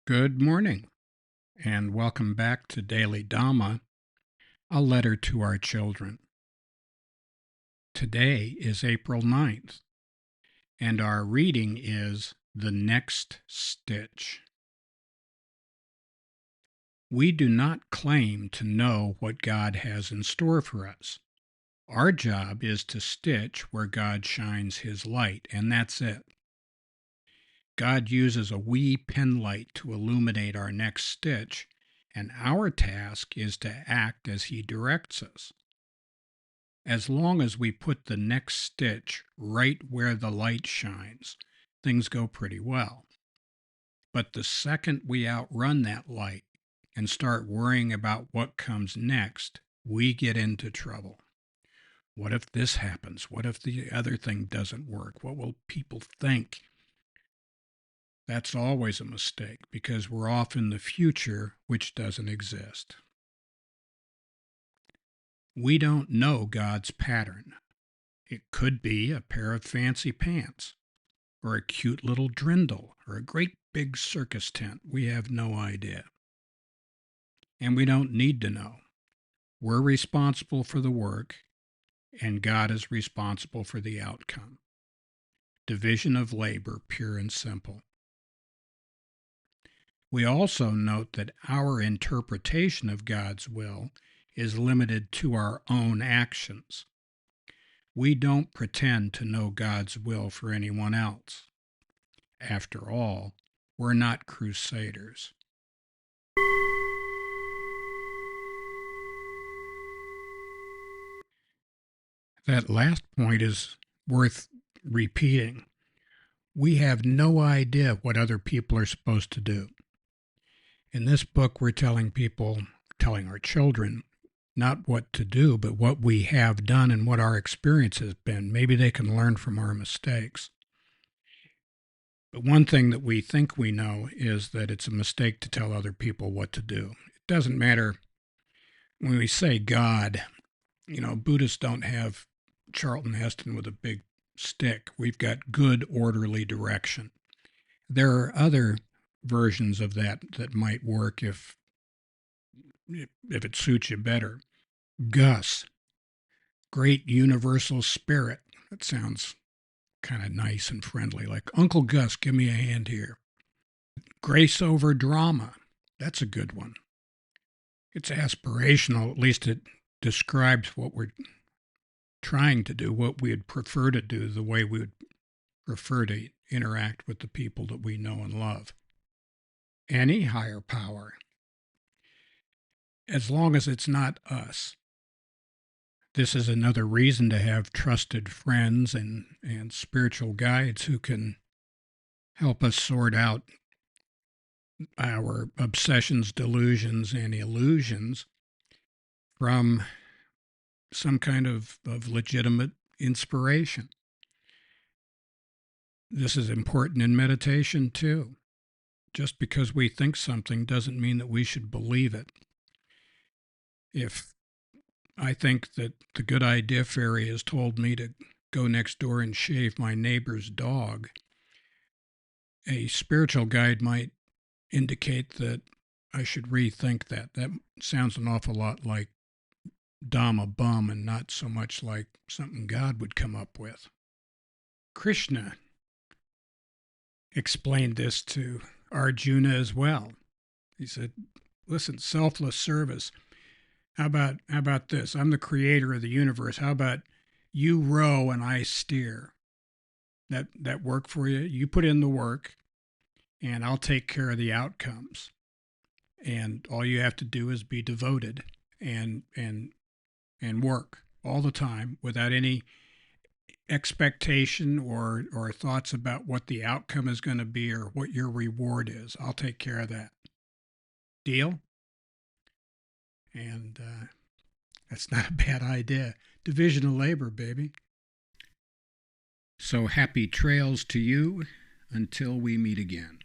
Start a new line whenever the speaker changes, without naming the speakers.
Good morning, and welcome back to Daily Dhamma, a letter to our children. Today is April 9th, and our reading is The Next Stitch. We do not claim to know what God has in store for us. Our job is to stitch where God shines His light, and that's it. God uses a wee penlight to illuminate our next stitch, and our task is to act as He directs us. As long as we put the next stitch right where the light shines, things go pretty well. But the second we outrun that light and start worrying about what comes next, we get into trouble. What if this happens? What if the other thing doesn't work? What will people think? That's always a mistake because we're off in the future, which doesn't exist. We don't know God's pattern. It could be a pair of fancy pants, or a cute little drindle, or a great big circus tent. We have no idea. And we don't need to know. We're responsible for the work, and God is responsible for the outcome. Division of labor, pure and simple. We also note that our interpretation of God's will is limited to our own actions. We don't pretend to know God's will for anyone else. After all, we're not crusaders. That last point is worth repeating. We have no idea what other people are supposed to do. In this book, we're telling our children, not what to do, but what we have done and what our experience has been. Maybe they can learn from our mistakes. But one thing that we think we know is that it's a mistake to tell other people what to do. It doesn't matter when we say God. Buddhists don't have Charlton Heston with a big stick. We've got good, orderly direction. There are other versions of that might work if it suits you better. Gus, great universal spirit. That sounds kind of nice and friendly, like Uncle Gus, give me a hand here. Grace over drama. That's a good one. It's aspirational, at least it describes what we're trying to do, what we'd prefer to do, the way we would prefer to interact with the people that we know and love. Any higher power, as long as it's not us. This is another reason to have trusted friends and spiritual guides who can help us sort out our obsessions, delusions, and illusions from some kind of legitimate inspiration. This is important in meditation too. Just because we think something doesn't mean that we should believe it. If I think that the good idea fairy has told me to go next door and shave my neighbor's dog, a spiritual guide might indicate that I should rethink that. That sounds an awful lot like Dhamma bum and not so much like something God would come up with. Krishna explained this to Arjuna as well. He said, listen, selfless service. How about this? I'm the creator of the universe. How about you row and I steer? That work for you? You put in the work and I'll take care of the outcomes. And all you have to do is be devoted and work all the time without any expectation or thoughts about what the outcome is going to be or what your reward is. I'll take care of that. Deal? And that's not a bad idea. Division of labor, baby. So happy trails to you until we meet again.